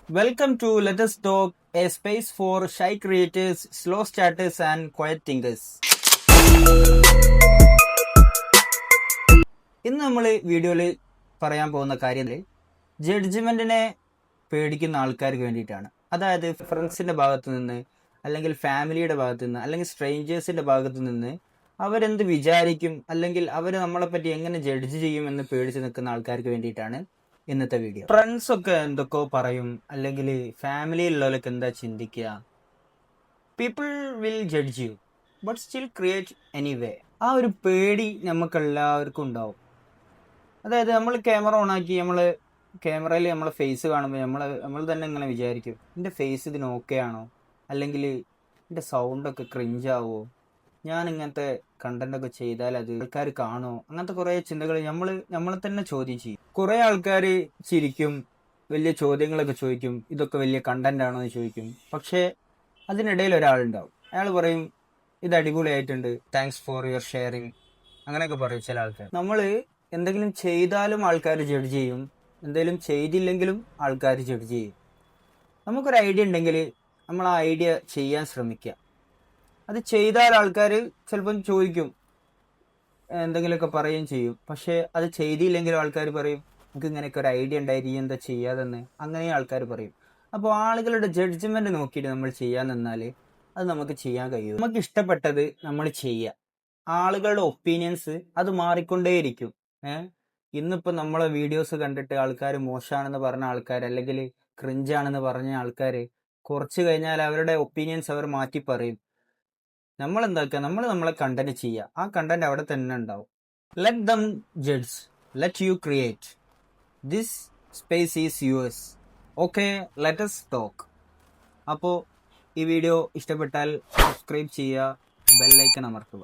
Welcome to Let Us Talk, a space for shy creators, slow starters, and quiet thinkers. ഇന്ന് നമ്മൾ വീഡിയോയിൽ പറയാൻ പോകുന്ന കാര്യം ജഡ്ജ്മെന്റിനെ പേടിക്കുന്ന ആൾക്കാർക്ക് വേണ്ടിയിട്ടാണ്. അതായത് ഫ്രണ്ട്സിന്റെ ഭാഗത്തു നിന്ന്, അല്ലെങ്കിൽ ഫാമിലിയുടെ ഭാഗത്തു നിന്ന്, അല്ലെങ്കിൽ സ്ട്രേഞ്ചേഴ്സിന്റെ ഭാഗത്തു നിന്ന് അവരെന്ത് വിചാരിക്കും, അല്ലെങ്കിൽ അവർ നമ്മളെ പറ്റി എങ്ങനെ ജഡ്ജ് ചെയ്യും എന്ന് പേടിച്ച് നിൽക്കുന്ന ആൾക്കാർക്ക് വേണ്ടിയിട്ടാണ് ഇന്നത്തെ വീഡിയോ. ഫ്രണ്ട്സ് ഒക്കെ എന്തൊക്കെയോ പറയും, അല്ലെങ്കിൽ ഫാമിലിയിലുള്ളവരൊക്കെ എന്താ ചിന്തിക്കുക, people will judge you but still create anyway. ആ ഒരു പേടി നമുക്ക് എല്ലാവർക്കും ഉണ്ടാവും. അതായത് നമ്മൾ ക്യാമറ ഓണാക്കി ക്യാമറയിൽ നമ്മളെ ഫേസ് കാണുമ്പോൾ നമ്മൾ തന്നെ ഇങ്ങനെ വിചാരിക്കും, എൻ്റെ ഫേസ് ഇതിന് ഓക്കെ ആണോ, അല്ലെങ്കിൽ എൻ്റെ സൗണ്ടൊക്കെ ക്രിഞ്ചാവോ, ഞാൻ ഇങ്ങനത്തെ കണ്ടന്റൊക്കെ ചെയ്താൽ അത് ആൾക്കാർ കാണുമോ, അങ്ങനത്തെ കുറേ ചിന്തകൾ നമ്മളെ തന്നെ ചോദ്യം ചെയ്യും. കുറേ ആൾക്കാർ ചിരിക്കും, വലിയ ചോദ്യങ്ങളൊക്കെ ചോദിക്കും, ഇതൊക്കെ വലിയ കണ്ടന്റ് ആണോ എന്ന് ചോദിക്കും. പക്ഷേ അതിനിടയിൽ ഒരാളുണ്ടാവും, അയാൾ പറയും ഇത് അടിപൊളിയായിട്ടുണ്ട്, താങ്ക്സ് ഫോർ യുവർ ഷെയറിങ്, അങ്ങനെയൊക്കെ പറയും ചില ആൾക്കാർ. നമ്മൾ എന്തെങ്കിലും ചെയ്താലും ആൾക്കാർ ജഡ്ജ് ചെയ്യും, എന്തെങ്കിലും ചെയ്തില്ലെങ്കിലും ആൾക്കാർ ജഡ്ജ് ചെയ്യും. നമുക്കൊരു ഐഡിയ ഉണ്ടെങ്കിൽ നമ്മൾ ആ ഐഡിയ ചെയ്യാൻ ശ്രമിക്കുക. അത് ചെയ്താൽ ആൾക്കാർ ചിലപ്പം ചോദിക്കും, എന്തെങ്കിലുമൊക്കെ പറയുകയും ചെയ്യും. പക്ഷേ അത് ചെയ്തില്ലെങ്കിലും ആൾക്കാർ പറയും, നമുക്ക് ഇങ്ങനെയൊക്കെ ഒരു ഐഡിയ ഉണ്ടായിരിക്കും, എന്താ ചെയ്യാതെന്ന്, അങ്ങനെ ആൾക്കാർ പറയും. അപ്പോൾ ആളുകളുടെ ജഡ്ജ്മെന്റ് നോക്കിയിട്ട് നമ്മൾ ചെയ്യാൻ നിന്നാൽ അത് നമുക്ക് ചെയ്യാൻ കഴിയും. നമുക്ക് ഇഷ്ടപ്പെട്ടത് നമ്മൾ ചെയ്യുക. ആളുകളുടെ ഒപ്പീനിയൻസ് അത് മാറിക്കൊണ്ടേയിരിക്കും. ഇന്നിപ്പോൾ നമ്മളെ വീഡിയോസ് കണ്ടിട്ട് ആൾക്കാർ മോശമാണെന്ന് പറഞ്ഞ ആൾക്കാർ, അല്ലെങ്കിൽ ക്രിഞ്ചാണെന്ന് പറഞ്ഞ ആൾക്കാർ കുറച്ച് കഴിഞ്ഞാൽ അവരുടെ ഒപ്പീനിയൻസ് അവർ മാറ്റി പറയും. നമ്മൾ എന്താക്കുക, നമ്മളെ കണ്ടന്റ് ചെയ്യുക. ആ കണ്ടന്റ് അവിടെ തന്നെ ഉണ്ടാവും. Let them judge, let you create. This space is yours. Okay, let us talk. അപ്പോൾ ഈ വീഡിയോ ഇഷ്ടപ്പെട്ടാൽ സബ്സ്ക്രൈബ് ചെയ്യുക, ബെല്ലൈക്കൺ അമർത്തുക.